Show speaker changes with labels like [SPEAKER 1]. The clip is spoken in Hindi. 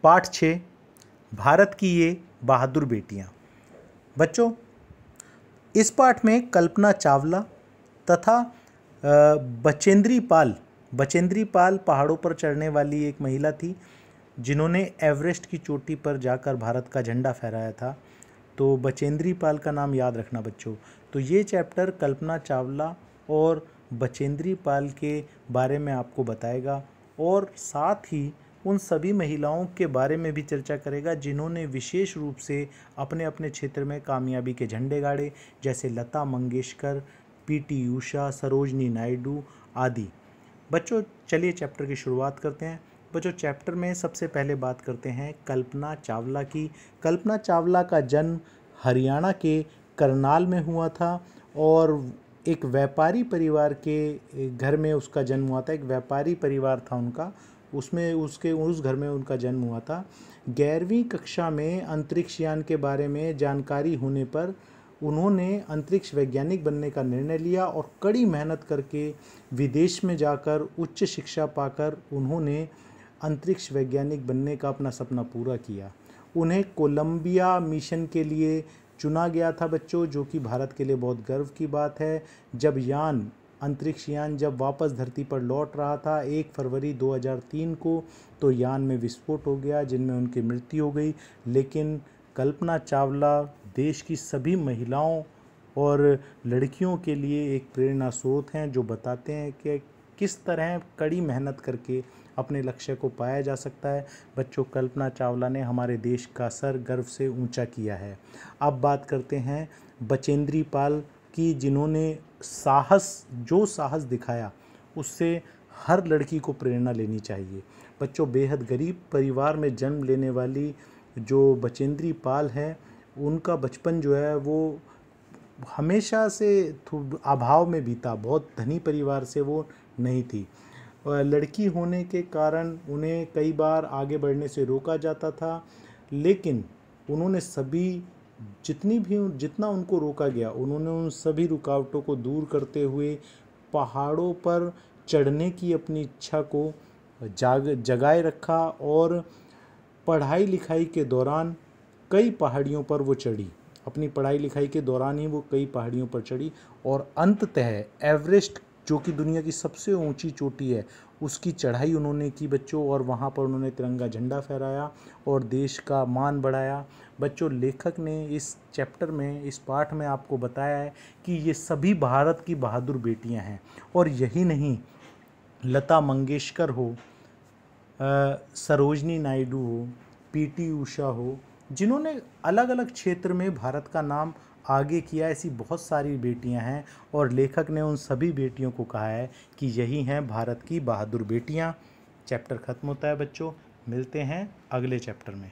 [SPEAKER 1] पाठ 6 भारत की ये बहादुर बेटियां। बच्चों, इस पाठ में कल्पना चावला तथा बचेंद्री पाल पहाड़ों पर चढ़ने वाली एक महिला थी जिन्होंने एवरेस्ट की चोटी पर जाकर भारत का झंडा फहराया था। तो बचेंद्री पाल का नाम याद रखना बच्चों। तो ये चैप्टर कल्पना चावला और बचेंद्री पाल के बारे में आपको बताएगा और साथ ही उन सभी महिलाओं के बारे में भी चर्चा करेगा जिन्होंने विशेष रूप से अपने अपने क्षेत्र में कामयाबी के झंडे गाड़े, जैसे लता मंगेशकर, पीटी उषा, सरोजनी नायडू आदि। बच्चों, चलिए चैप्टर की शुरुआत करते हैं। बच्चों, चैप्टर में सबसे पहले बात करते हैं कल्पना चावला की। कल्पना चावला का जन्म हरियाणा के करनाल में हुआ था और एक व्यापारी परिवार के घर में उसका जन्म हुआ था। एक व्यापारी परिवार था उनका, उसमें उस घर में उनका जन्म हुआ था। 11वीं कक्षा में अंतरिक्ष यान के बारे में जानकारी होने पर उन्होंने अंतरिक्ष वैज्ञानिक बनने का निर्णय लिया और कड़ी मेहनत करके विदेश में जाकर उच्च शिक्षा पाकर उन्होंने अंतरिक्ष वैज्ञानिक बनने का अपना सपना पूरा किया। उन्हें कोलंबिया मिशन के लिए चुना गया था बच्चों, जो कि भारत के लिए बहुत गर्व की बात है। जब अंतरिक्ष यान जब वापस धरती पर लौट रहा था 1 फरवरी 2003 को, तो यान में विस्फोट हो गया जिनमें उनकी मृत्यु हो गई। लेकिन कल्पना चावला देश की सभी महिलाओं और लड़कियों के लिए एक प्रेरणा स्रोत हैं, जो बताते हैं कि किस तरह कड़ी मेहनत करके अपने लक्ष्य को पाया जा सकता है। बच्चों, कल्पना चावला ने हमारे देश का सर गर्व से ऊंचा किया है। अब बात करते हैं बचेंद्री पाल की, जिन्होंने साहस दिखाया उससे हर लड़की को प्रेरणा लेनी चाहिए। बच्चों, बेहद गरीब परिवार में जन्म लेने वाली जो बचेंद्री पाल है, उनका बचपन जो है वो हमेशा से अभाव में बीता। बहुत धनी परिवार से वो नहीं थी। लड़की होने के कारण उन्हें कई बार आगे बढ़ने से रोका जाता था, लेकिन उन्होंने जितना उनको रोका गया, उन्होंने उन सभी रुकावटों को दूर करते हुए पहाड़ों पर चढ़ने की अपनी इच्छा को जगाए रखा और पढ़ाई लिखाई के दौरान कई पहाड़ियों पर वो चढ़ी। अपनी पढ़ाई लिखाई के दौरान ही वो कई पहाड़ियों पर चढ़ी और अंततः एवरेस्ट, जो कि दुनिया की सबसे ऊंची चोटी है, उसकी चढ़ाई उन्होंने की बच्चों, और वहाँ पर उन्होंने तिरंगा झंडा फहराया और देश का मान बढ़ाया। बच्चों, लेखक ने इस चैप्टर में, इस पाठ में आपको बताया है कि ये सभी भारत की बहादुर बेटियां हैं। और यही नहीं, लता मंगेशकर हो, सरोजनी नायडू हो, पीटी उषा हो, जिन्होंने अलग अलग क्षेत्र में भारत का नाम आगे किया, ऐसी बहुत सारी बेटियां हैं। और लेखक ने उन सभी बेटियों को कहा है कि यही हैं भारत की बहादुर बेटियां। चैप्टर ख़त्म होता है बच्चों, मिलते हैं अगले चैप्टर में।